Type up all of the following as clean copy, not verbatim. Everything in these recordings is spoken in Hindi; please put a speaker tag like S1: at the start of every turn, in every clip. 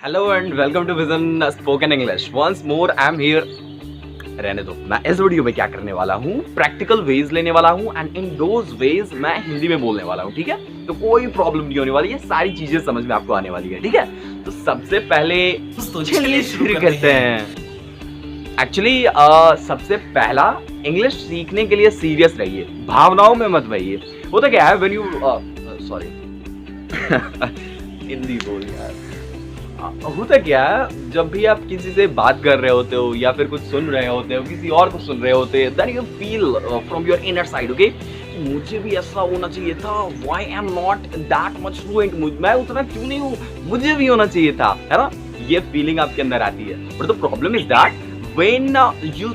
S1: Hello and welcome to Vision Spoken English. Once more I am here. रहने दो, मैं इस वीडियो में क्या करने वाला हूँ, प्रैक्टिकल वेज लेने वाला हूँ एंड इन दोज वेज मैं हिंदी में बोलने वाला हूँ। ठीक है, तो कोई प्रॉब्लम नहीं होने वाली है, सारी चीजें समझ में आपको आने वाली है। ठीक है, तो सबसे पहले चलिए शुरू करते हैं। एक्चुअली सबसे पहला, इंग्लिश सीखने के लिए सीरियस रहिए, भावनाओं में मत बहिए। होता क्या है, व्हेन यू सॉरी हिंदी बोल यार। होता क्या है, जब भी आप किसी से बात कर रहे होते हो या फिर कुछ सुन रहे होते हो, किसी और को सुन रहे होते हैं, then you feel from your inner side, okay, मुझे भी ऐसा होना चाहिए था, why I am not that much fluent, मैं उतना क्यों नहीं हूँ, मुझे भी होना चाहिए था, है ना। ये फीलिंग आपके अंदर आती है, but the problem is that when you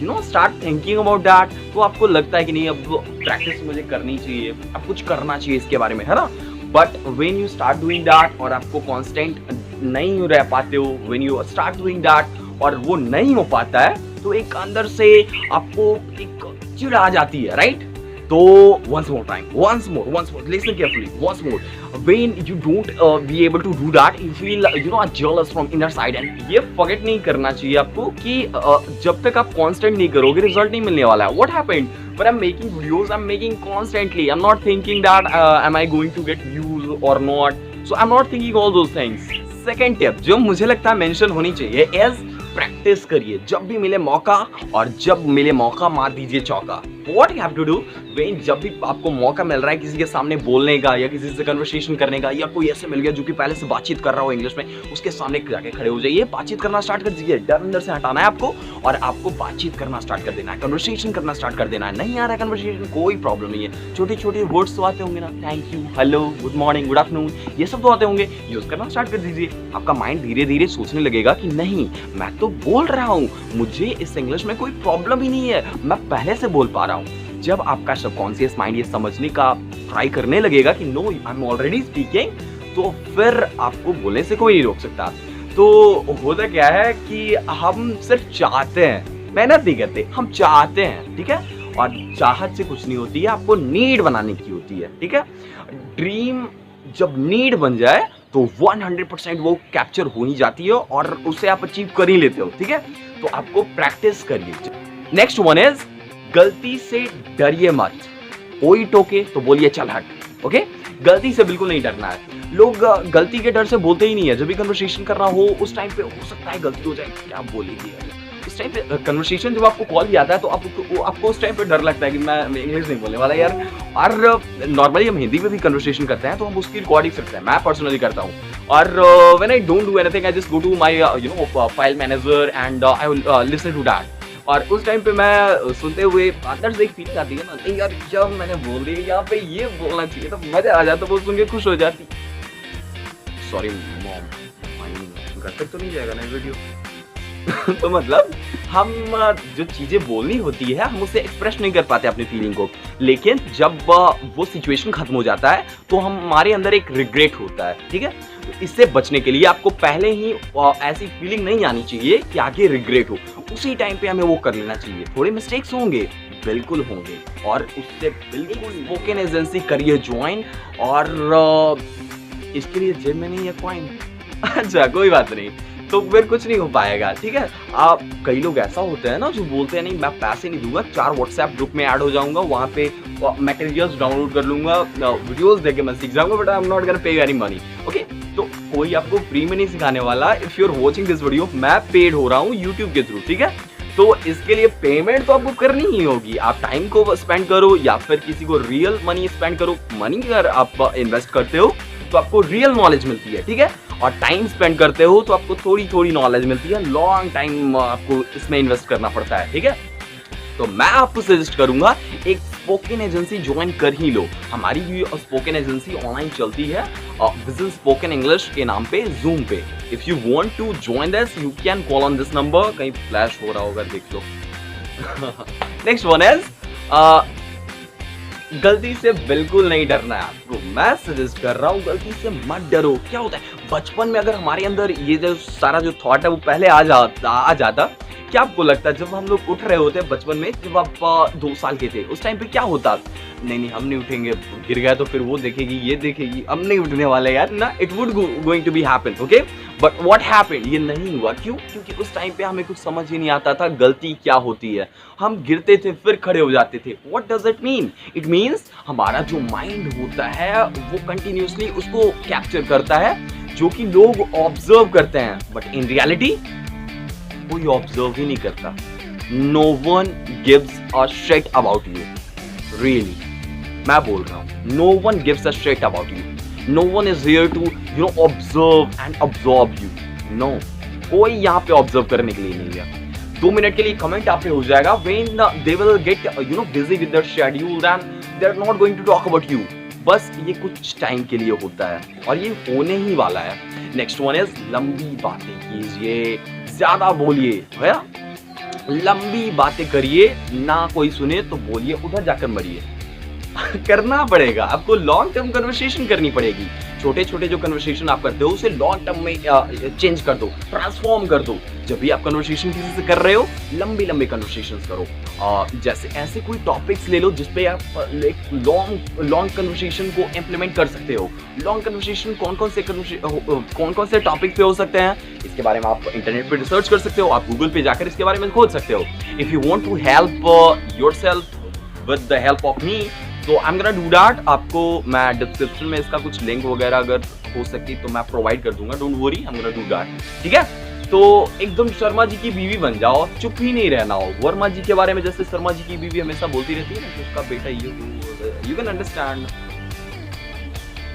S1: know start thinking about that, तो आपको लगता है कि नहीं, अब प्रैक्टिस मुझे करनी चाहिए, अब कुछ करना चाहिए इसके बारे में, है ना। But when you start doing that और आपको constant नहीं रह पाते हो, when you start doing that और वो नहीं हो पाता है, तो एक अंदर से आपको एक चिढ़ आ जाती है, राइट। तो once more, listen carefully, once more, when you don't be able to do that, you feel jealous from inner side, and ये forget नहीं करना चाहिए आपको कि जब तक आप constant नहीं करोगे रिजल्ट नहीं मिलने वाला है। What happened when I'm making videos, I'm making constantly, I'm not thinking that am I going to get views or not, so I'm not thinking all those things. Second tip जो मुझे लगता है मेंशन होनी चाहिए is प्रैक्टिस करिए, जब भी मिले मौका, और जब मिले मौका मार दीजिए चौका। What you have to do when जब भी आपको मौका मिल रहा है किसी के सामने बोलने का या किसी से कन्वर्सेशन करने का, या कोई ऐसे मिल गया जो कि पहले से बातचीत कर रहा हो इंग्लिश में, उसके सामने जाके खड़े हो जाइए, बातचीत करना स्टार्ट कर दीजिए। डर अंदर से हटाना है आपको और आपको बातचीत करना स्टार्ट कर देना है, कन्वर्सेशन करना स्टार्ट कर देना है। नहीं आ रहा है कन्वर्सेशन, कोई प्रॉब्लम नहीं है, छोटे छोटे वर्ड्स तो आते होंगे ना, thank you, hello, good morning, good afternoon, ये सब तो आते होंगे, यूज करना स्टार्ट कर दीजिए। आपका माइंड धीरे धीरे सोचने लगेगा कि नहीं, मैं तो बोल रहा हूँ, मुझे इस इंग्लिश में कोई प्रॉब्लम ही नहीं है, मैं पहले से बोल पा रहा हूँ। जब आपका सबकॉन्शियस माइंड ये समझने का ट्राई करने लगेगा कि no, I am already speaking, तो फिर आपको बोलने से कोई नहीं रोक सकता। तो होता क्या है कि हम सिर्फ चाहते हैं, मेहनत नहीं करते, हम चाहते हैं, ठीक है। और चाहत से कुछ नहीं होती है, आपको नीड बनाने की होती है, ठीक है। ड्रीम जब नीड बन जाए तो 100% वो कैप्चर हो ही जाती है और उसे आप अचीव कर ही लेते हो, ठीक है। तो आपको प्रैक्टिस करिए। नेक्स्ट वन इज, गलती से डरिए मत। कोई टोके तो बोलिए चल हट, ओके। गलती से बिल्कुल नहीं डरना है। लोग गलती के डर से बोलते ही नहीं है। जब भी कन्वर्सेशन करना हो उस टाइम पे हो सकता है गलती हो जाए, क्या बोलेगी इस टाइम पे। कन्वर्सेशन जब आपको कॉल किया आता है तो आपको उस टाइम पे डर लगता है कि मैं इंग्लिश नहीं बोलने वाला यार। और नॉर्मली हम हिंदी में भी कन्वर्सेशन करते हैं तो हम उसकी रिकॉर्डिंग करते हैं, मैं पर्सनली करता हूँ। और when I don't do anything, I just go to my file manager and I will listen to that. और उस टाइम पे मैं सुनते हुए अंदर से एक फीलिंग आती है ना, नहीं यार, जब मैंने बोल दिया यहाँ पे ये बोलना चाहिए, तो मजा आ जाता, वो सुन के खुश हो जाती। सॉरी मॉम, घर तक तो नहीं जाएगा ना वीडियो। तो मतलब हम जो चीजें बोलनी होती है हम उसे एक्सप्रेस नहीं कर पाते अपनी फीलिंग को, लेकिन जब वो सिचुएशन खत्म हो जाता है तो हमारे अंदर एक रिग्रेट होता है, ठीक है। तो इससे बचने के लिए आपको पहले ही ऐसी फीलिंग नहीं आनी चाहिए कि आगे रिग्रेट हो, उसी टाइम पे हमें वो कर लेना चाहिए। थोड़े मिस्टेक्स होंगे, बिल्कुल होंगे, और उससे बिल्कुल स्पोकन एजेंसी करिए ज्वाइन। और इसके लिए जेब में नहीं है कॉइन, अच्छा कोई बात नहीं, तो फिर कुछ नहीं हो पाएगा, ठीक है। आप कई लोग ऐसा होते हैं ना जो बोलते हैं नहीं, मैं पैसे नहीं दूंगा, 4 व्हाट्सएप ग्रुप में ऐड हो जाऊंगा, वहाँ पे मटेरियल्स डाउनलोड कर लूंगा, वीडियोस देख के मैं सीख जाऊंगा, but I am not gonna pay any money, okay. तो कोई आपको फ्री में नहीं सिखाने वाला। If you are watching this video, मैं पेड हो रहा हूँ यूट्यूब के थ्रू, ठीक है। तो इसके लिए पेमेंट तो आपको करनी ही होगी। आप टाइम को स्पेंड करो या फिर किसी को रियल मनी स्पेंड करो। मनी अगर आप इन्वेस्ट करते हो तो आपको रियल नॉलेज मिलती है, ठीक है। और टाइम स्पेंड करते हो तो आपको थोड़ी थोड़ी नॉलेज मिलती है, लॉन्ग टाइम आपको इसमें इन्वेस्ट करना पड़ता है, ठीक है। तो मैं आपको सजेस्ट करूंगा एक स्पोकन एजेंसी ज्वाइन कर ही लो। हमारी भी स्पोकन एजेंसी ऑनलाइन चलती है, विजन स्पोकन इंग्लिश के नाम पे, जूम पे। If you want to join this, you can call on this number. कहीं फ्लैश हो रहा होगा, देख लो। नेक्स्ट वन इज, गलती से बिल्कुल नहीं डरना है आपको। मैं सजेस्ट कर रहा हूँ, गलती से मत डरो। क्या होता है, बचपन में अगर हमारे अंदर ये जो सारा जो थॉट है वो पहले आ जाता, क्या आपको लगता है जब हम लोग उठ रहे होते हैं बचपन में, जब आप 2 साल के थे, उस टाइम पे क्या होता, नहीं हम नहीं उठेंगे, गिर गया तो फिर वो देखेगी, ये देखेगी, हम नहीं उठने वाले यार ना, it would going to be happen, okay. But what happened, ये नहीं हुआ। क्यों? क्योंकि उस टाइम पे हमें कुछ समझ ही नहीं आता था गलती क्या होती है। हम गिरते थे फिर खड़े हो जाते थे। What does it mean? It means हमारा जो माइंड होता है वो कंटिन्यूसली उसको कैप्चर करता है जो कि लोग ऑब्जर्व करते हैं, बट इन रियलिटी कोई ऑब्जर्व ही नहीं करता। No one gives a shit about you, really मैं बोल रहा हूँ, no one gives a shit about you. No one is here to observe and absorb you. No, कोई यहाँ पे ऑब्जर्व करने के लिए नहीं है। 2 मिनट के लिए कमेंट आप पे हो जाएगा when they will get busy with their schedule and they are not going to talk about you. बस ये कुछ टाइम के लिए होता है और ये होने ही वाला है। नेक्स्ट वन इज लंबी बातें कीजिए, ज्यादा बोलिए, है लंबी बातें करिए, ना कोई सुने तो बोलिए, उधर जाकर मरिए। करना पड़ेगा आपको, लॉन्ग टर्म कन्वर्सेशन करनी पड़ेगी। छोटे छोटे जो कन्वर्सेशन आप करते हो उसे लॉन्ग टर्म में चेंज कर दो, ट्रांसफॉर्म कर दो। जब भी आप कन्वर्सेशन किसी से कर रहे हो, लंबी लंबी कन्वर्सेशंस करो। जैसे ऐसे कोई टॉपिक्स ले लो जिसपे आप एक लॉन्ग कन्वर्सेशन को इम्प्लीमेंट कर सकते हो। लॉन्ग कन्वर्सेशन कौन कौन से टॉपिक पे हो सकते हैं, इसके बारे में आप इंटरनेट पे रिसर्च कर सकते हो, आप गूगल पे जाकर इसके बारे में खोज सकते हो। If you want to help yourself with the help of me, तो I am gonna do that. आपको मैं डिस्क्रिप्शन में इसका कुछ लिंक वगैरह अगर हो सकी तो मैं प्रोवाइड कर दूंगा, don't worry, I am gonna do that, ठीक है। तो एकदम शर्मा जी की बीवी बन जाओ, चुप ही नहीं रहना हो। वर्मा जी के बारे में जैसे शर्मा जी की बीवी हमेशा बोलती रहती है ना कि उसका बेटा यू कैन अंडरस्टैंड,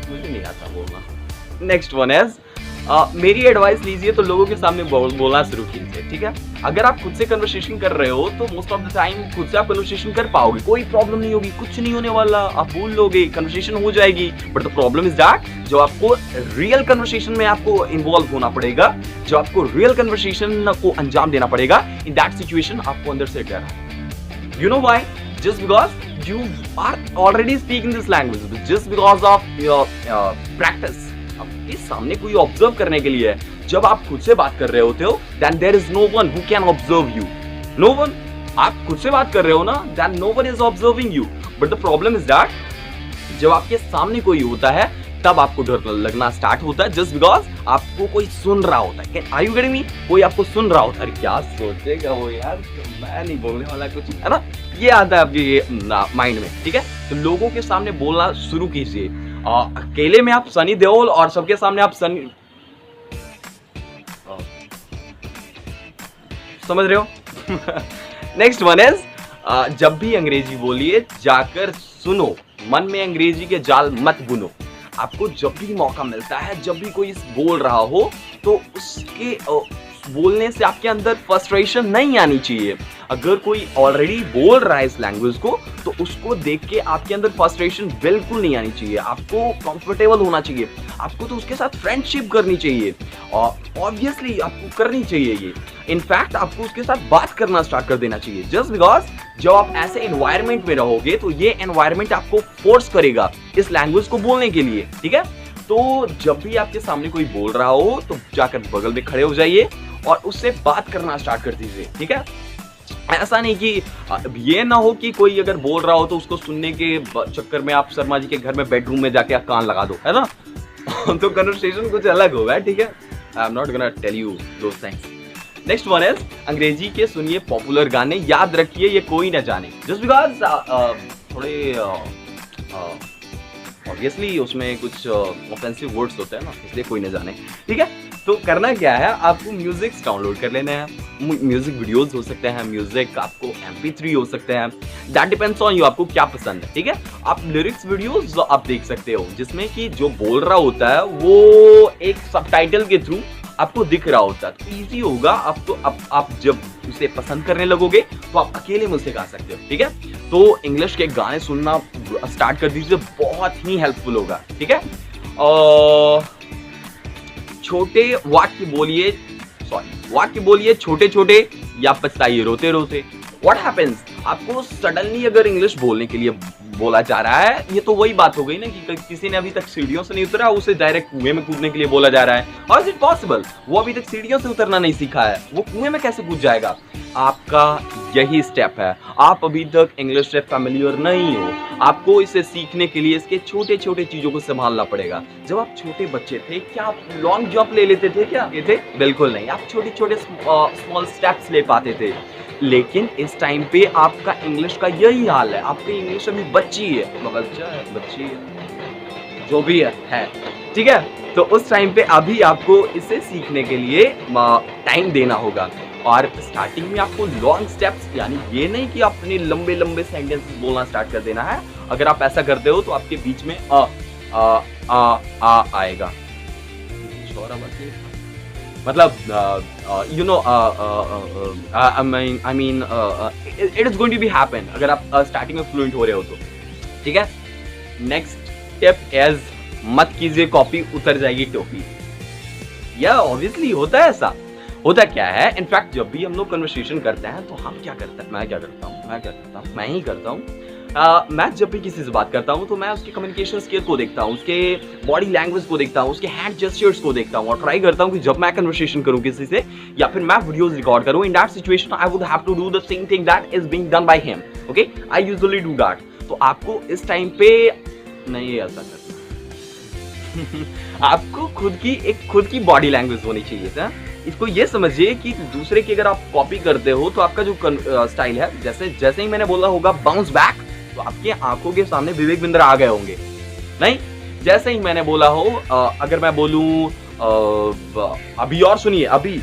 S1: मुझे नहीं आता बोलना। नेक्स्ट वन इज मेरी एडवाइस लीजिए तो लोगों के सामने बोलना शुरू कीजिए, ठीक है। अगर आप खुद से कन्वर्सेशन कर रहे हो तो मोस्ट ऑफ द टाइम खुद से आप कन्वर्सेशन कर पाओगे, कोई प्रॉब्लम नहीं होगी, कुछ नहीं होने वाला, आप भूल लोगे, कन्वर्सेशन हो जाएगी। But the problem is that जो आपको रियल कन्वर्सेशन में आपको इन्वॉल्व होना पड़ेगा, जो आपको रियल कन्वर्सेशन को अंजाम देना पड़ेगा, इन दैट सिचुएशन आपको अंदर से डर है। You know why? Just because you are already speaking this language, just because of your practice. आपके सामने कोई ऑब्जर्व करने के लिए है। जब आप खुद से बात कर रहे होते हो, then there is no one who can observe you. No one. आप खुद से बात कर रहे हो ना, then no one is observing you. But the problem is that जब आपके सामने कोई होता है तब आपको डर लगना स्टार्ट होता है, just because आपको कोई सुन रहा होता है। Are you getting me? कोई आपको सुन रहा होता है, अरे क्या सोचेगा वो यार, मैं नहीं बोलने वाला कुछ, है ना, ये आता है आपके माइंड में, ठीक है। तो लोगों के सामने बोलना शुरू कीजिए। अकेले में आप सनी देओल और सबके सामने आप सनी, समझ रहे हो। नेक्स्ट वन इज जब भी अंग्रेजी बोलिए जाकर सुनो, मन में अंग्रेजी के जाल मत बुनो। आपको जब भी मौका मिलता है, जब भी कोई बोल रहा हो तो उसके बोलने से आपके अंदर फ्रस्ट्रेशन नहीं आनी चाहिए। अगर कोई ऑलरेडी बोल रहा है इस लैंग्वेज को तो उसको देख के आपके अंदर फ्रस्ट्रेशन बिल्कुल नहीं आनी चाहिए। आपको कंफर्टेबल होना चाहिए, आपको तो उसके साथ फ्रेंडशिप करनी चाहिए और ऑब्वियसली आपको करनी चाहिए ये। इनफैक्ट आपको उसके साथ बात करना स्टार्ट कर देना चाहिए, जस्ट बिकॉज जब आप ऐसे एनवायरनमेंट में रहोगे तो ये एनवायरनमेंट आपको फोर्स करेगा इस लैंग्वेज को बोलने के लिए, ठीक है। तो जब भी आपके सामने कोई बोल रहा हो तो जाकर बगल में खड़े हो जाइए और उससे बात करना स्टार्ट कर दीजिए, ठीक है। ऐसा नहीं कि ये ना हो कि कोई अगर बोल रहा हो तो उसको सुनने के चक्कर में आप शर्मा जी के घर में बेडरूम में जाके आप कान लगा दो, है ना। तो कन्वर्सेशन कुछ अलग होगा, ठीक है। I am not gonna tell you those things. Next one is अंग्रेजी के सुनिए पॉपुलर गाने, याद रखिए ये कोई ना जाने। जस्ट बिकॉज थोड़े ऑब्वियसली उसमें कुछ ऑफेंसिव वर्ड्स होते हैं ना, इसलिए कोई ना जाने, ठीक है। तो करना क्या है, आपको म्यूजिक डाउनलोड कर लेना है, म्यूजिक वीडियोस हो सकते हैं, म्यूजिक आपको MP3 हो सकते हैं, दैट डिपेंड्स ऑन यू, आपको क्या पसंद है, ठीक है। आप लिरिक्स वीडियोस आप देख सकते हो जिसमें कि जो बोल रहा होता है वो एक सबटाइटल के थ्रू आपको दिख रहा होता है, तो इजी होगा आपको। आप जब उसे पसंद करने लगोगे तो आप अकेले में उसे गा सकते हो, ठीक है। तो इंग्लिश के गाने सुनना स्टार्ट कर दीजिए, बहुत ही हेल्पफुल होगा, ठीक है। छोटे वाक्य बोलिए छोटे छोटे या पछताइए रोते रोते। व्हाट हैपेंस, आपको सडनली अगर इंग्लिश बोलने के लिए बोला जा रहा है, ये तो वही बात हो गई ना कि किसी ने अभी तक सीढ़ियों से नहीं उतरा, उसे डायरेक्ट कुएं में कूदने के लिए बोला जा रहा है। How is it possible? वो अभी तक सीढ़ियों से उतरना नहीं सीखा है, वो कुएं में कैसे कूद जाएगा? आपका यही स्टेप है। आप अभी तक इंग्लिश से फैमिलियर नहीं हो, आपको इसे सीखने के लिए इसके छोटे छोटे चीजों को संभालना पड़ेगा। जब आप छोटे बच्चे थे, क्या आप लॉन्ग जंप ले लेते थे? क्या ये थे? बिल्कुल नहीं। आप छोटे छोटे स्मॉल स्टेप्स ले पाते थे। लेकिन इस टाइम पे आपका इंग्लिश का यही हाल है। आपकी इंग्लिश अभी बच्ची है, बच्चा है, बच्ची है, जो भी है, ठीक है? तो उस टाइम पे अभी आपको इसे सीखने के लिए टाइम देना होगा। और स्टार्टिंग में आपको लॉन्ग स्टेप्स, यानी ये नहीं कि आपने लंबे लंबे सेंटेंसेस बोलना स्टार्ट कर देना है। अगर आप ऐसा करते हो तो आपके बीच में आ आएगा। मतलब you know I mean it is going to be happen अगर आप स्टार्टिंग में फ्लुएंट हो रहे हो तो, ठीक है? नेक्स्ट स्टेप इज मत कीजिए कॉपी, उतर जाएगी टोपी। या ऑब्वियसली होता है ऐसा। होता क्या है, इनफैक्ट जब भी हम लोग कन्वर्सेशन करते हैं तो हम क्या करते हैं, मैं ही करता हूँ। मैं जब भी किसी से बात करता हूँ तो मैं उसके कम्युनिकेशन स्किल को देखता हूँ, उसके बॉडी लैंग्वेज को देखता हूँ, उसके हैंड जेस्चर्स को देखता हूँ और ट्राई करता हूँ कि जब मैं कन्वर्सेशन करूँ किसी से या फिर मैं वीडियोस रिकॉर्ड करूँ, in that situation I would have to do the same thing that is being done by him. Okay, I usually do that. तो आपको इस टाइम पे नहीं ऐसा करना। आपको खुद की बॉडी लैंग्वेज होनी चाहिए था। इसको ये समझिए कि दूसरे की अगर आप कॉपी करते हो तो आपका जो स्टाइल है, जैसे ही मैंने बोला होगा बाउंस बैक, तो आपके आंखों के सामने विवेक बिंद्रा आ गए होंगे। नहीं, जैसे ही मैंने बोला हो अगर मैं बोलूं अभी और सुनिए, अभी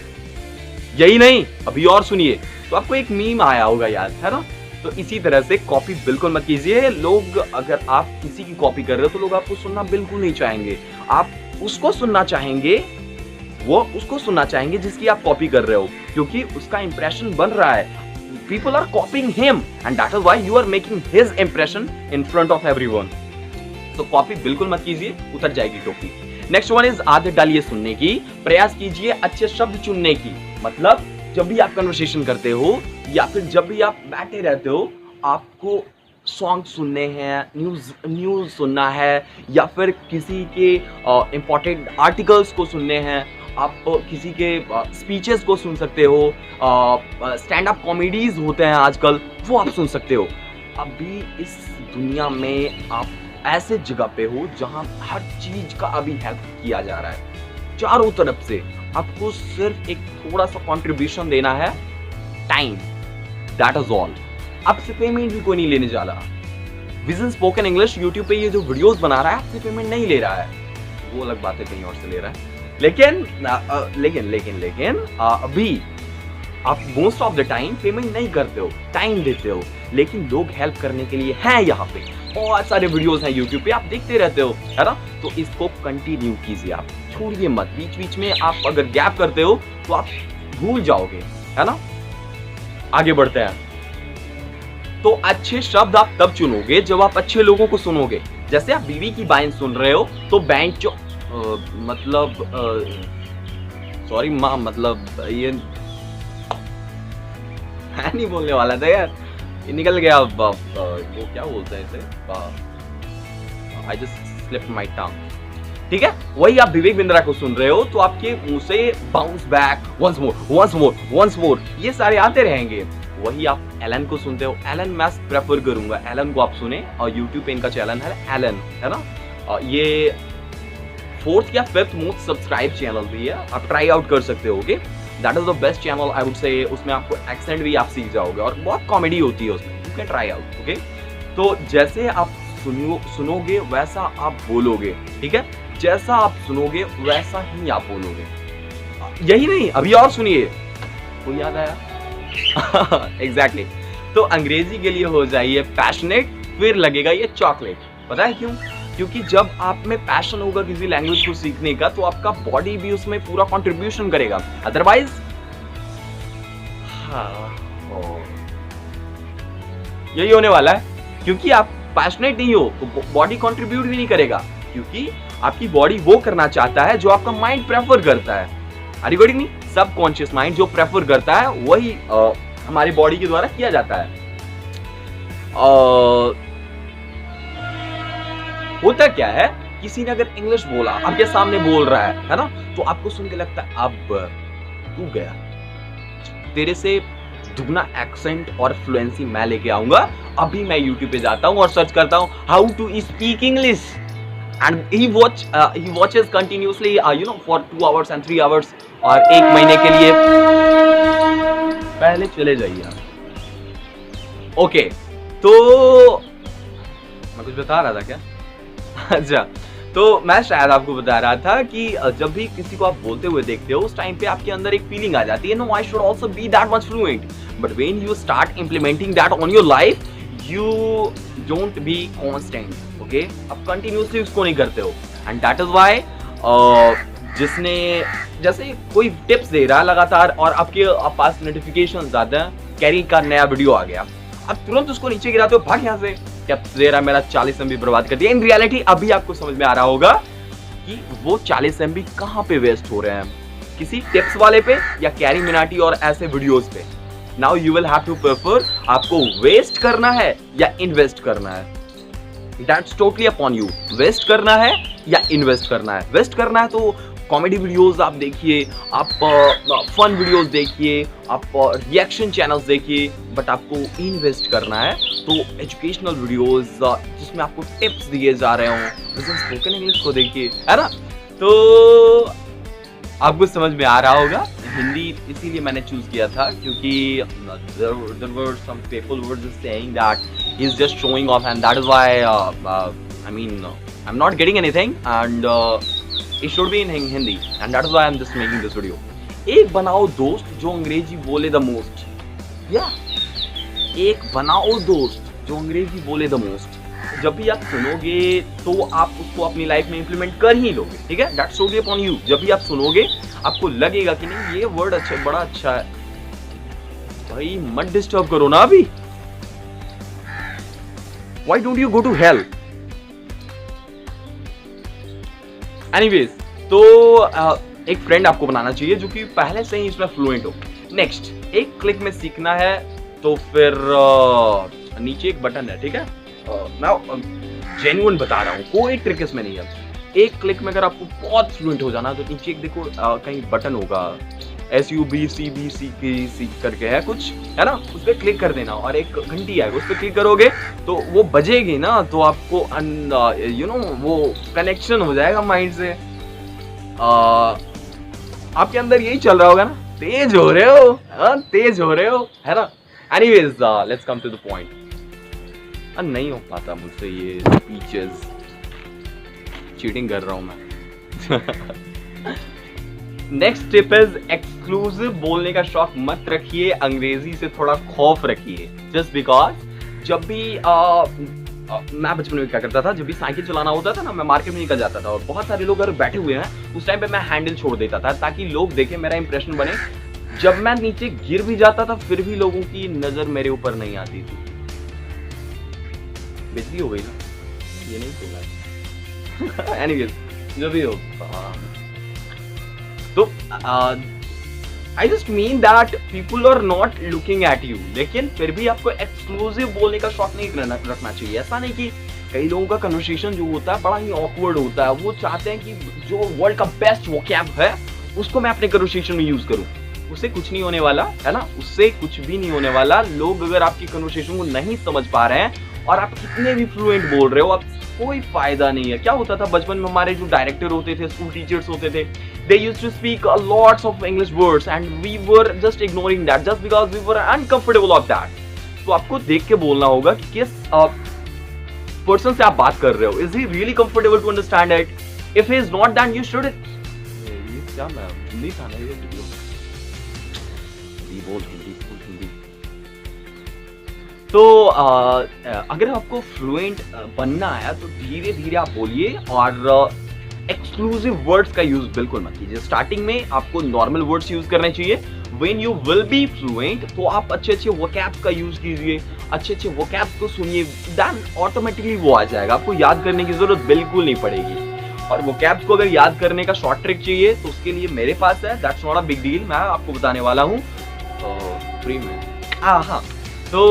S1: यही नहीं, अभी और सुनिए, तो आपको एक मीम आया होगा याद, है ना? तो इसी तरह से कॉपी बिल्कुल मत कीजिए। लोग, अगर आप किसी की कॉपी कर रहे हो तो लोग आपको सुनना बिल्कुल नहीं चाहेंगे। आप उसको सुनना चाहेंगे, वो उसको सुनना चाहेंगे जिसकी आप कॉपी कर रहे हो, क्योंकि उसका इंप्रेशन बन रहा है। People are copying him and that is why you are making his impression in front of everyone. तो कॉपी बिल्कुल मत कीजिए, उतर जाएगी टोपी। नेक्स्ट वन इज आदत डालिए सुनने की, प्रयास कीजिए अच्छे शब्द चुनने की। मतलब जब भी आप कन्वर्सेशन करते हो या फिर जब भी आप बैठे रहते हो, आपको सॉन्ग सुनने हैं, न्यूज सुनना है या फिर किसी के इंपॉर्टेंट आर्टिकल्स को सुनने हैं, आप किसी के स्पीचेस को सुन सकते हो, स्टैंड अप कॉमेडीज होते हैं आजकल, वो आप सुन सकते हो। अभी इस दुनिया में आप ऐसे जगह पे हो जहां हर चीज का अभी हेल्प किया जा रहा है चारों तरफ से। आपको सिर्फ एक थोड़ा सा कंट्रीब्यूशन देना है, टाइम, दैट इज ऑल। आपसे पेमेंट भी कोई नहीं लेने जा रहा। विजन स्पोकन इंग्लिश यूट्यूब पे ये जो वीडियोस बना रहा है आपसे पेमेंट नहीं ले रहा है, वो अलग बात है, कहीं और से ले रहा है। लेकिन अभी आप most of the time payment नहीं करते हो, टाइम देते हो, लेकिन लोग हेल्प करने के लिए हैं यहाँ पे। बहुत सारे वीडियोस हैं यूट्यूब पे, आप देखते रहते हो, है ना? तो इसको कंटिन्यू कीजिए, आप छोड़िए मत। बीच बीच में आप अगर गैप करते हो तो आप भूल जाओगे, है ना? आगे बढ़ते हैं। तो अच्छे शब्द आप तब चुनोगे जब आप अच्छे लोगों को सुनोगे। जैसे आप बीवी की बाइन सुन रहे हो तो बैंड जो मतलब सॉरी माँ, मतलब ये मैं नहीं बोलने वाला था यार, ये निकल गया। वो क्या बोलते हैं इसे, आई जस्ट स्लिप्ड माय टंग। ठीक है, वही आप विवेक बिंद्रा को सुन रहे हो तो आपके मुंह से bounce back, once more, once more, once more, ये सारे आते रहेंगे। वही आप एलन को सुनते हो, एलन मैं प्रेफर करूंगा एलन को आप सुने, और यूट्यूब पे इनका चैनल है एलन, है ना? ये 4th या 5th मोस्ट सब्सक्राइब चैनल भी है, आप ट्राई आउट कर सकते हो। Okay, that is the best channel I would say. उसमें आपको एक्सेंट भी आप सीख जाओगे और बहुत कॉमेडी होती है उसमें, you can try out. Okay, तो जैसे आप सुनोगे वैसा आप बोलोगे, ठीक है? जैसा आप सुनोगे वैसा ही आप बोलोगे। यही नहीं, अभी और सुनिए, कोई याद आया? एग्जैक्टली तो अंग्रेजी के लिए हो जाइए पैशनेट, फिर लगेगा ये चॉकलेट। पता है क्यों? क्योंकि जब आप में पैशन होगा किसी लैंग्वेज को सीखने का तो आपका बॉडी भी उसमें पूरा कंट्रीब्यूशन करेगा। अदरवाइज यही होने वाला है, क्योंकि आप पैशनेट नहीं हो तो बॉडी कंट्रीब्यूट भी नहीं करेगा, क्योंकि आपकी बॉडी वो करना चाहता है जो आपका माइंड प्रेफर करता है। Are you getting me? Subconscious mind जो प्रेफर करता है वही हमारी बॉडी के द्वारा किया जाता है। होता क्या है, किसी ने अगर इंग्लिश बोला, आपके सामने बोल रहा है ना, तो आपको सुन के लगता है अब तू गया, तेरे से दुगना एक्सेंट और फ्लुएंसी मैं लेके आऊंगा। अभी मैं यूट्यूब पे जाता हूँ और सर्च करता हूँ how to speak English, and he watches continuously for 2 hours and 3 hours, और 1 महीने के लिए। पहले चले जाइए आप। ओके, तो मैं कुछ बता रहा था क्या? अच्छा, तो मैं शायद आपको बता रहा था कि जब भी किसी को आप बोलते हुए देखते हो, उस टाइम पे आपके अंदर एक फीलिंग आ जाती है, no I should also be that much fluent, but when you start implementing that on your life, you don't be constant, okay? आप कंटिन्यूअसली उसको नहीं करते हो, एंड दैट इज व्हाई जिसने जैसे कोई टिप्स दे रहा है लगातार और आपके पास नोटिफिकेशंस आते हैं, कैरी का नया वीडियो आ गया, आप तुरंत उसको नीचे गिराते हो, भाग यहाँ से, टिप्स दे रहा है, मेरा 40 MB बर्बाद कर दिया। इन रियलिटी अभी आपको समझ में आ रहा होगा कि वो 40 MB कहाँ पे वेस्ट हो रहे हैं, किसी टिप्स वाले पे या कैरी मिनाटी और ऐसे वीडियोस पे। Now you will have to prefer, आपको वेस्ट करना है या इन्वेस्ट करना है, that's totally upon you. Waste करना है या इन्वेस्ट करना है? वेस्ट करना है तो कॉमेडी वीडियोस आप देखिए, आप फन वीडियोस देखिए, आप रिएक्शन चैनल्स देखिए, बट आपको इन्वेस्ट करना है तो एजुकेशनल वीडियोस जिसमें आपको टिप्स दिए जा रहे हों, जैसे स्पोकन इंग्लिश को देखिए, है ना? तो आपको समझ में आ रहा होगा। हिंदी इसीलिए मैंने चूज किया था क्योंकि there were some people who were just saying that he's just showing off, and that is why I mean I'm not getting anything, and it should be in Hindi, and that is why I'm just making this video. एक बनाओ दोस्त जो अंग्रेजी बोले द मोस्ट, या एक बनाओ दोस्त जो अंग्रेजी बोले द मोस्ट। जब भी आप सुनोगे तो आप उसको अपनी लाइफ में इंप्लीमेंट कर ही लोगे, ठीक है? That's totally upon you. जब भी आप सुनोगे आपको लगेगा कि नहीं ये वर्ड अच्छा, बड़ा अच्छा है, भाई मत डिस्टर्ब करो ना अभी। Why don't you go to hell? Anyways, तो एक फ्रेंड आपको बनाना चाहिए जो कि पहले से ही इसमें फ्लुएंट हो। नेक्स्ट, एक क्लिक में सीखना है तो फिर नीचे एक बटन है, ठीक है? मैं जेन्युइन बता रहा हूँ, कोई ट्रिक इसमें नहीं है। एक क्लिक में अगर आपको बहुत फ्लुएंट हो जाना तो नीचे एक देखो कहीं बटन होगा, SUBCBC करके है कुछ, है ना? उस पर क्लिक कर देना और एक घंटी आएगा, उस पर क्लिक करोगे तो वो बजेगी ना, तो आपको वो कनेक्शन हो जाएगा माइंड से। आपके अंदर यही चल रहा होगा ना, तेज हो रहे हो, तेज हो रहे हो, है ना? Anyways, let's come to the point. नहीं हो पाता मुझसे ये स्पीचेस, चीटिंग कर रहा हूं मैं। नेक्स्ट टिप इज एक्सक्लूसिव बोलने का शौक मत रखिए, अंग्रेजी से थोड़ा खौफ रखिए। जस्ट बिकॉज जब भी मैं बचपन में क्या करता था, जब भी साइकिल चलाना होता था ना, मैं मार्केट में निकल जाता था और बहुत सारे लोग अगर बैठे हुए हैं उस टाइम पे मैं हैंडल छोड़ देता था ताकि लोग देखें, मेरा इंप्रेशन बने। जब मैं नीचे गिर भी जाता था फिर भी लोगों की नजर मेरे ऊपर नहीं आती थी। बिजली हो गई ना, ये नहीं सुना। एनीवेज, जो भी हो, तो I just mean that people are not looking at you, लेकिन फिर भी आपको एक्सक्लूसिव बोलने का शौक नहीं रखना चाहिए। ऐसा नहीं कि कई लोगों का कन्वर्सेशन जो होता है बड़ा ही ऑकवर्ड होता है, वो चाहते हैं कि जो वर्ल्ड का बेस्ट वोकैब है उसको मैं अपने कन्वर्सेशन में यूज करूं। उससे कुछ नहीं होने वाला, है ना? उससे कुछ भी नहीं होने वाला। लोग अगर आपकी कन्वर्सेशन को नहीं समझ पा रहे हैं और आप कितने भी फ्लुएंट बोल रहे हो, आप कोई फायदा नहीं है। क्या होता था बचपन में, हमारे जो डायरेक्टर होते थे, स्कूल टीचर्स होते थे, they used to speak a lots of English words and we were just ignoring that just because we were uncomfortable of that. तो आपको देख के बोलना होगा कि किस पर्सन से आप बात कर रहे हो, is he really comfortable to understand it? If he is not, then you should. ये क्या मैं हिंदी था ना, ये वीडियो बोल हिंदी। तो अगर आपको फ्लुएंट बनना है तो धीरे धीरे आप बोलिए और एक्सक्लूसिव वर्ड्स का यूज बिल्कुल मत कीजिए। स्टार्टिंग में आपको नॉर्मल वर्ड्स यूज करने चाहिए। When you will be fluent तो आप अच्छे अच्छे वोकैब्स का यूज कीजिए, अच्छे अच्छे वोकैब्स को सुनिए, देन ऑटोमेटिकली वो आ जाएगा। आपको याद करने की जरूरत बिल्कुल नहीं पड़ेगी। और वोकैब्स को अगर याद करने का शॉर्ट ट्रिक चाहिए तो उसके लिए मेरे पास है, that's not a big deal, मैं आपको बताने वाला हूँ फ्री में। हाँ, तो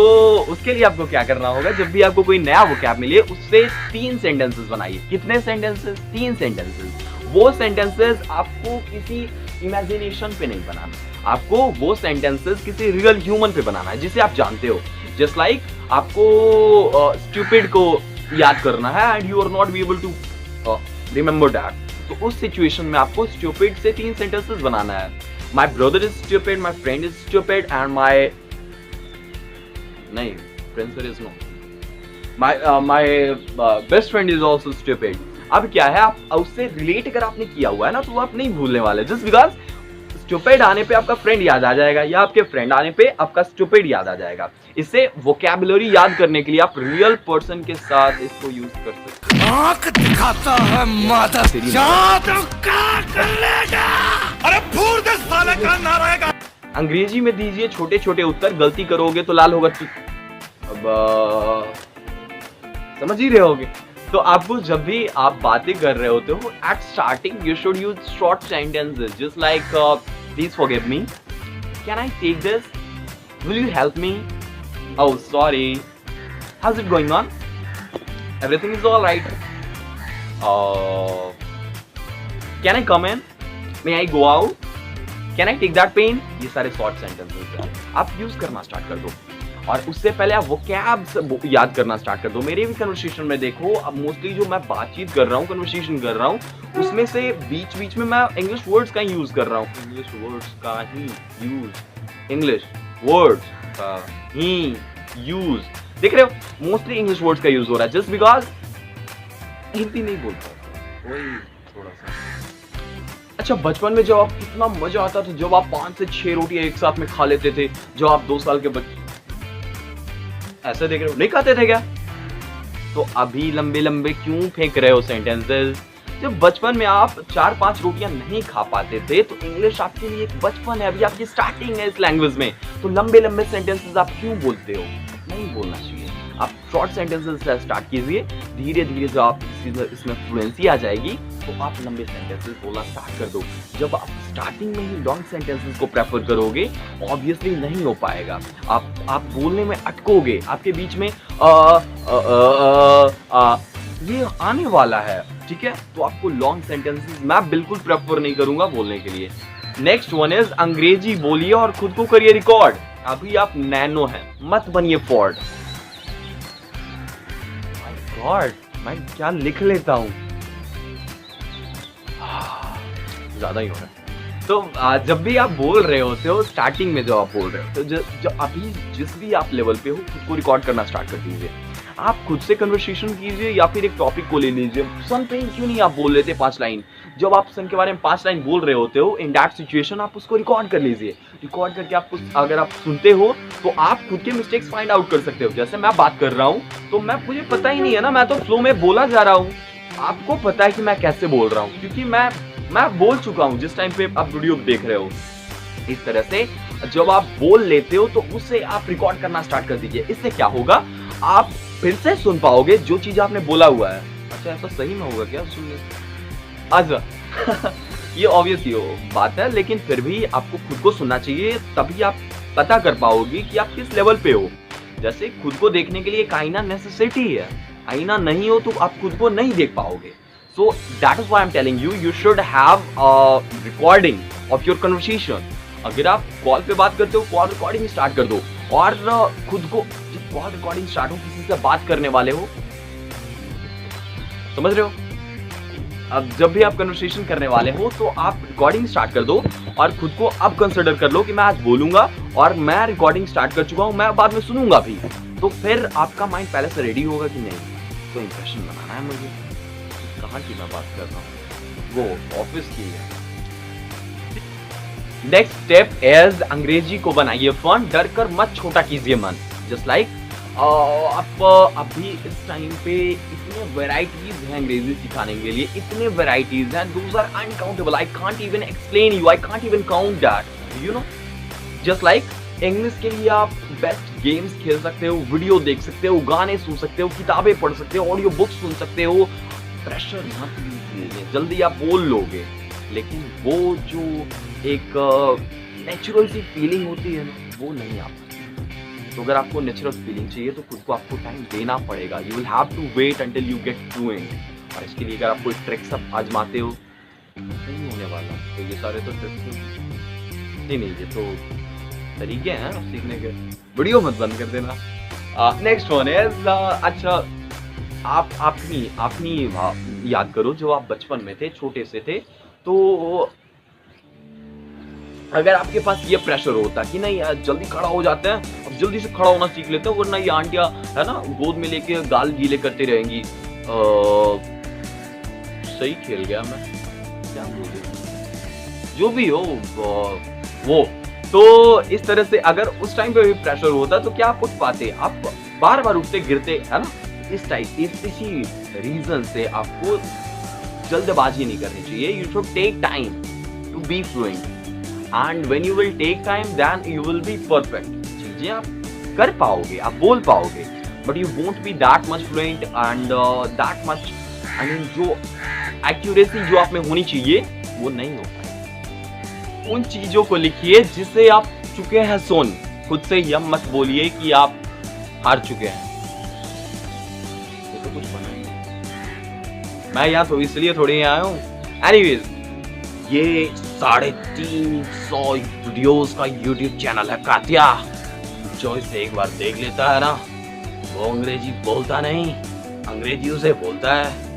S1: उसके लिए आपको क्या करना होगा, जब भी आपको कोई नया वोकैब मिले उससे 3 सेंटेंसेस बनाइए। कितने सेंटेंसेस? 3 सेंटेंसेस। वो सेंटेंसेस आपको किसी इमेजिनेशन पे नहीं बनाना, आपको वो सेंटेंसेस किसी रियल ह्यूमन पे बनाना है जिसे आप जानते हो। जस्ट लाइक आपको स्टूपिड को याद करना है and you are not be able to remember that, तो उस सिचुएशन में आपको स्टूपिड से 3 सेंटेंसेस बनाना है। My brother is stupid, my friend is stupid and my नहीं friend is no my best friend is also stupid. अब क्या है, आप उससे रिलेट अगर आपने किया हुआ है ना तो आप नहीं भूलने वाले। जस्ट बिकॉज स्टूपिड आने पे आपका फ्रेंड याद आ जाएगा या आपके फ्रेंड आने पे आपका स्टूपिड याद आ जाएगा। इससे वोकैबुलरी याद करने के लिए आप रियल पर्सन के साथ इसको यूज कर सकते हैं।
S2: आंख दिखाता है माता क्या कर लेगा? अरे फूल दे साले का नारायगा।
S1: अंग्रेजी में दीजिए छोटे छोटे उत्तर, गलती करोगे तो लाल होगा। अब समझ ही रहे होगे। तो आपको जब भी आप बातें कर रहे होते हो at starting you should use short sentences just like please forgive me, can I take this, will you help me, oh sorry, how is it going on, everything is alright, can I come in, may I go out, can I take that pen. ये सारे शॉर्ट सेंटेंसेस हैं, आप यूज करना स्टार्ट कर दो और उससे पहले आप वोकैब्स याद करना स्टार्ट कर दो। मेरे भी कन्वर्सेशन में देखो, अब मोस्टली जो मैं बातचीत कर रहा हूँ, कन्वर्सेशन कर रहा हूँ, उसमें से बीच बीच में मैं इंग्लिश वर्ड्स का ही यूज कर रहा हूँ, इंग्लिश वर्ड्स का ही यूज देख रहे हो, मोस्टली इंग्लिश वर्ड्स का यूज हो रहा है जस्ट बिकॉज हिंदी नहीं बोलता वही थोड़ा सा। अच्छा, बचपन में जब आप कितना मजा आता था जब आप 5 से 6 रोटियां एक साथ में खा लेते थे, जो आप 2 साल के बच्चे ऐसे देख रहे हो, नहीं खाते थे क्या? तो अभी लंबे लंबे क्यों फेंक रहे हो सेंटेंसेस? जब बचपन में आप 4-5 रोटियां नहीं खा पाते थे तो इंग्लिश आपके लिए एक बचपन है, अभी आपकी स्टार्टिंग है इस लैंग्वेज में, तो लंबे लंबे सेंटेंसेस आप क्यों बोलते हो? नहीं बोलना चाहिए। आप शॉर्ट सेंटेंसेस से स्टार्ट कीजिए, धीरे धीरे जब आप इसमें फ्लुएंसी आ जाएगी तो आप लंबे सेंटेंसेस बोलना स्टार्ट कर दो। जब आप स्टार्टिंग में ही लॉन्ग सेंटेंसेस को प्रेफर करोगे ऑब्वियसली नहीं हो पाएगा, आप बोलने में अटकोगे, आपके बीच में ये आने वाला है, ठीक है? तो आपको लॉन्ग सेंटेंसेस मैं बिल्कुल प्रेफर नहीं करूंगा बोलने के लिए। नेक्स्ट वन इज अंग्रेजी बोलिए और खुद को करिए रिकॉर्ड। अभी आप नैनो हैं, मत बनिए फोर्ड। माय गॉड, मैं क्या लिख लेता हूं, ज्यादा ही हो रहा है। तो जब भी आप बोल रहे होते हो, स्टार्टिंग में जब आप बोल रहे हो तो जो अभी जिस भी आप लेवल पे हो खुद को रिकॉर्ड करना स्टार्ट कर दीजिए। आप खुद से कन्वर्सेशन कीजिए या फिर एक टॉपिक को ले लीजिए। सन पे क्यों नहीं आप बोल लेते 5 लाइन? जब आप सन के बारे में 5 लाइन बोल रहे होते हो इन दैट सिचुएशन, आप उसको रिकॉर्ड कर लीजिए। रिकॉर्ड करके आप अगर आप सुनते हो तो आप खुद के मिस्टेक्स फाइंड आउट कर सकते हो। जैसे मैं बात कर रहा हूँ तो मुझे पता ही नहीं है ना, मैं तो फ्लो में बोला जा रहा हूँ। आपको पता है कि मैं कैसे बोल रहा हूँ क्योंकि मैं बोल चुका हूँ जिस टाइम पे आप वीडियो देख रहे हो। इस तरह से जब आप बोल लेते हो तो उसे आप रिकॉर्ड करना स्टार्ट कर दीजिए। इससे क्या होगा, आप फिर से सुन पाओगे जो चीज आपने बोला हुआ है। अच्छा, ऐसा सही में होगा क्या सुनने? अच्छा ये ऑब्वियस ही बात है, लेकिन फिर भी आपको खुद को सुनना चाहिए, तभी आप पता कर पाओगे कि आप किस लेवल पे हो। जैसे खुद को देखने के लिए एक आईना नेसेसिटी है, आईना नहीं हो तो आप खुद को नहीं देख पाओगे। So that is why I'm telling you, you should have a recording of your conversation. अगर आप कॉल पे बात करते हो, कॉल रिकॉर्डिंग स्टार्ट कर दो और खुद को, जब कॉल रिकॉर्डिंग स्टार्ट हो, किसी से बात करने वाले हो, समझ रहे हो? अब जब भी आप कन्वर्सेशन करने वाले हो तो आप रिकॉर्डिंग स्टार्ट कर दो और खुद को अब कंसिडर कर लो कि मैं आज बोलूंगा और मैं रिकॉर्डिंग स्टार्ट कर चुका हूँ, मैं बाद में सुनूंगा भी। तो फिर आपका माइंड पहले से रेडी होगा कि नहीं, तो इंप्रेशन बनाना है मुझे। कहाँ की मैं बात कर रहा हूँ, वो ऑफिस की है। नेक्स्ट स्टेप इज अंग्रेजी को बनाइए फन, डर कर मत छोटा कीजिए मन। जस्ट लाइक आप अभी इस टाइम पे इतने वैरायटीज हैं अंग्रेजी सिखाने के लिए, इतने वैरायटीज हैं, those are uncountable, I can't even explain you, I can't even count that, you know. Just like English के लिए आप बेस्ट गेम्स खेल सकते हो, वीडियो देख सकते हो, गाने सुन सकते हो, किताबें पढ़ सकते हो, ऑडियो बुक्स सुन सकते हो। प्रेशर मत लीजिए, जल्दी आप बोल लोगे, लेकिन वो जो एक नेचुरल सी फीलिंग होती है ना, वो नहीं आ सकती। तो अगर आपको नेचुरल फीलिंग चाहिए तो खुद को आपको टाइम देना पड़ेगा। You will have to wait until you get fluent. और इसके लिए अगर आप कोई ट्रिक्स आप आजमाते हो, नहीं होने वाला। तो ये सारे तो ट्रिक्स नहीं, ये तो तरीके हैं सीखने के। वीडियो मत बंद कर देना। नेक्स्ट वन इज अच्छा, आप अपनी याद करो जो आप बचपन में थे, छोटे से थे, तो अगर आपके पास ये प्रेशर होता कि नहीं यार जल्दी खड़ा हो जाते हैं, अब जल्दी से खड़ा होना सीख लेते हैं, वरना ये आंटियां है ना गोद में लेके गाल गीले करते रहेंगी। सही खेल गया मैं, क्या बोल रहा, जो भी हो वो। तो इस तरह से अगर उस टाइम पे भी प्रेशर होता तो क्या आप उठ पाते? आप बार बार उठते गिरते, है ना। इसी रीजन से आपको जल्दबाजी नहीं करनी चाहिए। You should take time to be fluent, and when you will take time then you will be perfect. चीजें आप कर पाओगे, आप बोल पाओगे, but you won't be that much fluent and that much, I mean जो एक्यूरेसी जो आप में होनी चाहिए वो नहीं हो पाएगी। उन चीजों को लिखिए जिसे आप चुके हैं सुन। खुद से यह मत बोलिए कि आप हार चुके हैं, तो कुछ बनाएंगे। मैं यहाँ तो इसलिए थोड़ी यहाँ आया हूँ। एनीवेज, ये 350 वीडियोस का यूट्यूब चैनल है कातिया, जो इसे एक बार देख लेता है ना, वो अंग्रेजी बोलता नहीं, अंग्रेजी उसे बोलता है।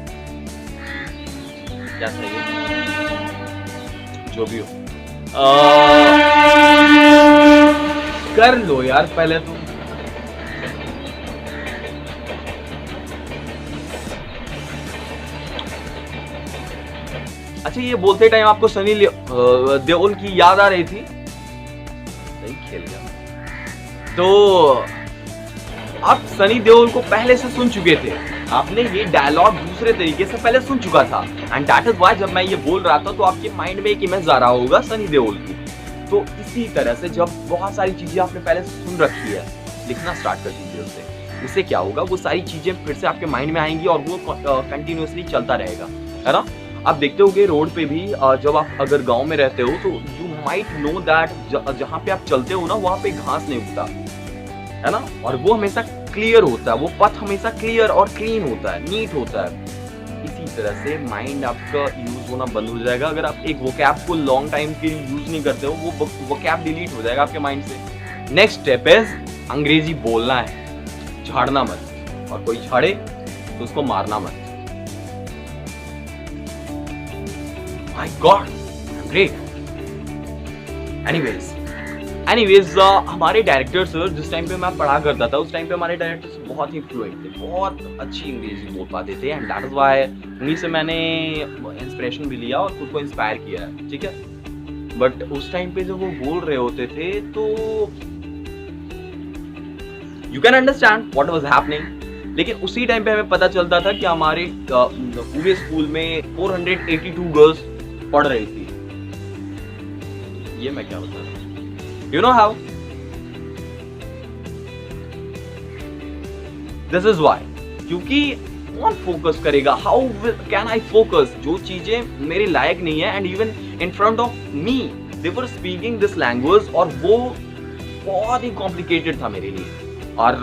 S1: क्या सही है? जो भी हो, कर लो यार पहले तो। अच्छा, ये बोलते टाइम आपको सनी देओल की याद आ रही थी? सही खेल गया। तो आप सनी देओल को पहले से सुन चुके थे, आपने ये डायलॉग दूसरे तरीके से पहले सुन चुका था, एंड दैट इज व्हाई जब मैं ये बोल रहा था तो आपके माइंड में एक इमेज आ रहा होगा सनी देओल की। तो इसी तरह से जब बहुत सारी चीजें आपने पहले से सुन रखी है, लिखना स्टार्ट कर दीजिए उसे। उससे क्या होगा, वो सारी चीजें फिर से आपके माइंड में आएंगी और वो कंटिन्यूअसली चलता रहेगा, है ना। आप देखते होगे रोड पे भी, जब आप अगर गांव में रहते हो तो यू माइट नो दैट जहाँ पे आप चलते हो ना, वहाँ पे घास नहीं उगता, है ना, और वो हमेशा क्लियर होता है, वो पथ हमेशा क्लियर और क्लीन होता है, नीट होता है। इसी तरह से माइंड आपका यूज होना बंद हो जाएगा अगर आप एक वोकैब को लॉन्ग टाइम के लिए यूज नहीं करते हो, वो वोकैब डिलीट हो जाएगा आपके माइंड से। नेक्स्ट स्टेप इज अंग्रेजी बोलना है, झाड़ना मत, और कोई झाड़े तो उसको मारना मत। My God, great. Anyways, हमारे डायरेक्टर सर, जिस टाइम पे मैं पढ़ा करता था उस टाइम पे हमारे डायरेक्टर्स बहुत ही फ्लुएंट थे, बहुत अच्छी अंग्रेजी बोल पाते थे, एंड दैट इज व्हाई उन्हीं से मैंने इंस्पिरेशन भी लिया और खुद को इंस्पायर किया है, ठीक है। बट उस टाइम पे जब वो बोल रहे होते थे तो you can understand what was happening, लेकिन उसी टाइम पे हमें पता चलता था कि हमारे पूरे स्कूल में 482 गर्ल्स पढ़ रही थी। ये मैं क्या बता रहा हूं, you know how, this is why, क्योंकि कौन फोकस करेगा, हाउ कैन आई फोकस, जो चीजें मेरे लायक नहीं है, and even in front of me they were speaking this language, और वो बहुत ही कॉम्प्लिकेटेड था मेरे लिए। और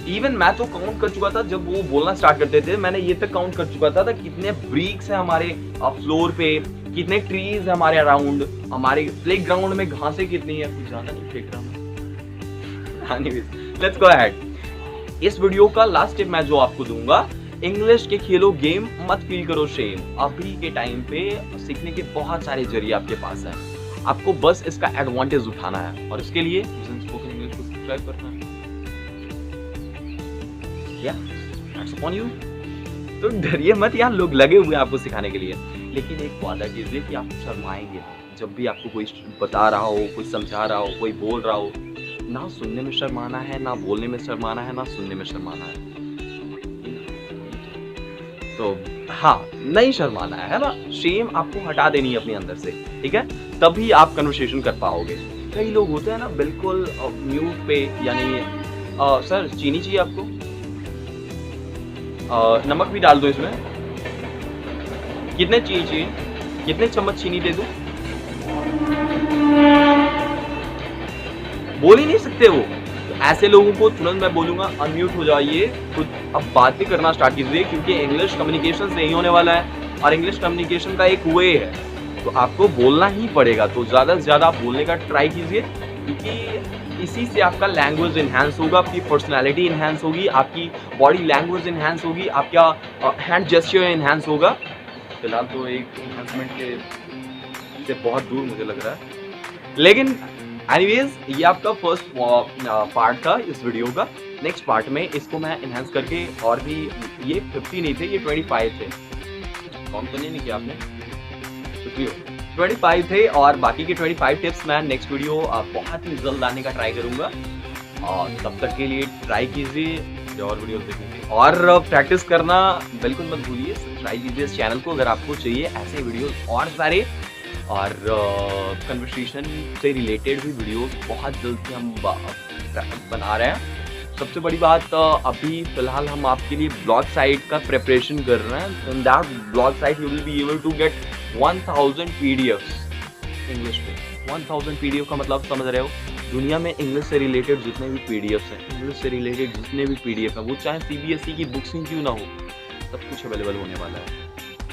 S1: इवन मैं तो काउंट कर चुका था, जब वो बोलना स्टार्ट करते थे मैंने ये तक काउंट कर चुका था कितने ब्रिक्स हैं हमारे फ्लोर पे, कितने ट्रीज है हमारे अराउंड, हमारे प्लेग्राउंड में घासें कितनी है। कुछ ज्यादा नहीं फेंक रहा मैं। Let's go ahead. इस वीडियो का लास्ट टिप मैं जो आपको दूंगा, इंग्लिश के खेलो गेम, मत फील करो शेम। अभी के टाइम पे सीखने के बहुत सारे जरिए आपके पास हैं, आपको बस इसका एडवांटेज उठाना है, और इसके लिए स्पोकन इंग्लिश को सब्सक्राइब करना है। That's upon you. तो डरिए मत यार, लोग लगे हुए हैं आपको सिखाने के लिए, लेकिन एक वादा कीजिए कि आप शर्माएंगे जब भी आपको कोई बता रहा हो, कोई समझा रहा हो, कोई बोल रहा हो। ना सुनने में शर्माना है, ना बोलने में शर्माना है, ना सुनने में शर्माना है। तो हाँ, नहीं शर्माना है ना, शेम आपको हटा देनी है अपने अंदर से, ठीक है, तभी आप कन्वर्सेशन कर पाओगे। कई लोग होते हैं ना बिल्कुल म्यूट पे, यानी सर चीनी चाहिए आपको, नमक भी डाल दो इसमें, कितने चाहिए, कितने चम्मच चीनी दे दो, बोल ही नहीं सकते वो। ऐसे लोगों को तुरंत मैं बोलूँगा अनम्यूट हो जाइए, खुद अब बात भी करना स्टार्ट कीजिए, क्योंकि इंग्लिश कम्युनिकेशन से ही होने वाला है और इंग्लिश कम्युनिकेशन का एक वे है, तो आपको बोलना ही पड़ेगा। तो ज़्यादा से ज़्यादा आप बोलने का ट्राई कीजिए, क्योंकि इसी से आपका लैंग्वेज एनहांस होगा, आपकी पर्सनैलिटी एनहांस होगी, आपकी बॉडी लैंग्वेज एनहांस होगी, आपका हैंड जेस्चर एनहांस होगा। फिलहाल तो एक एनहांसमेंट के से बहुत दूर मुझे लग रहा है, लेकिन एनीवेज ये आपका फर्स्ट पार्ट था इस वीडियो का। नेक्स्ट पार्ट में इसको मैं एनहांस करके और भी, ये 50 नहीं थे, ये 25 थे। कौन तो नहीं किया आपने, कुछ भी हो, 25 थे और बाकी के 25 टिप्स मैं नेक्स्ट वीडियो बहुत ही जल्द आने का ट्राई करूंगा। और तब तक के लिए ट्राई कीजिए और वीडियोस देखिए और प्रैक्टिस करना बिल्कुल मत भूलिए। सब्सक्राइब कीजिए इस चैनल को अगर आपको चाहिए ऐसे वीडियोस और सारे, और कन्वर्सेशन से रिलेटेड भी वीडियोस बहुत जल्द से हम बना रहे हैं। सबसे बड़ी बात, अभी फिलहाल हम आपके लिए ब्लॉग साइट का प्रिपरेशन कर रहे हैं। In that blog site you will be able to get 1000 PDFs English में। 1000 PDF का मतलब समझ रहे हो, दुनिया में इंग्लिश से रिलेटेड जितने भी PDFs हैं, इंग्लिश से रिलेटेड जितने भी PDF हैं, वो चाहे CBSE की बुक्स ही क्यों ना हो, सब कुछ अवेलेबल होने वाला है।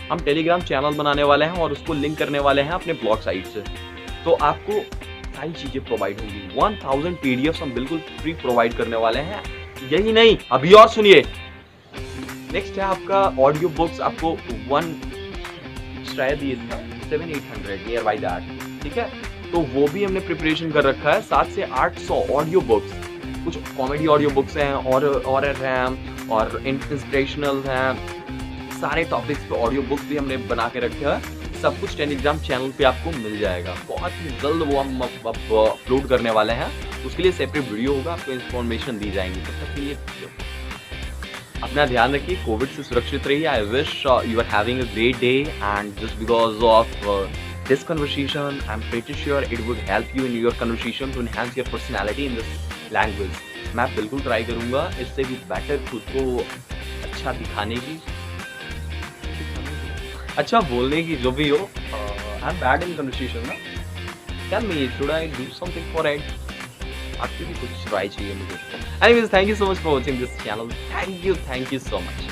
S1: हम टेलीग्राम चैनल बनाने वाले हैं और उसको लिंक करने वाले हैं अपने ब्लॉग साइट से, तो आपको सारी चीज़ें प्रोवाइड होंगी। 1000 PDFs हम बिल्कुल फ्री प्रोवाइड करने वाले हैं। यही नहीं, अभी और सुनिए, नेक्स्ट है आपका ऑडियो बुक्स। आपको 1 शायद ये था 700-800 नियर बाई दैट, ठीक है, तो वो भी हमने प्रिपरेशन कर रखा है। 700 से 800 ऑडियो बुक्स, कुछ कॉमेडी ऑडियो बुक्स हैं और हैं और इंस्पिरेशनल हैं, सारे टॉपिक्स पे ऑडियो बुक्स भी हमने बना के रखे हैं। सब कुछ टेलीग्राम चैनल पे आपको मिल जाएगा। बहुत ही जल्द वो हम अपलोड करने वाले हैं, उसके लिए सेपरेट वीडियो होगा, आपको इन्फॉर्मेशन दी जाएंगी। तब तक के लिए अपना ध्यान रखिए, कोविड से सुरक्षित रहिए। I wish you are having a great day and just because of this conversation I'm pretty sure it would help you in your conversation to enhance your personality in this language। मैं बिल्कुल ट्राई करूँगा इससे भी बेटर खुद को अच्छा दिखाने की, अच्छा बोलने की, जो भी हो। I am bad in conversation ना, tell me should I do something for it, आपकी भी कुछ ट्राई चाहिए मुझे। Anyways thank you so much for watching this channel, thank you so much.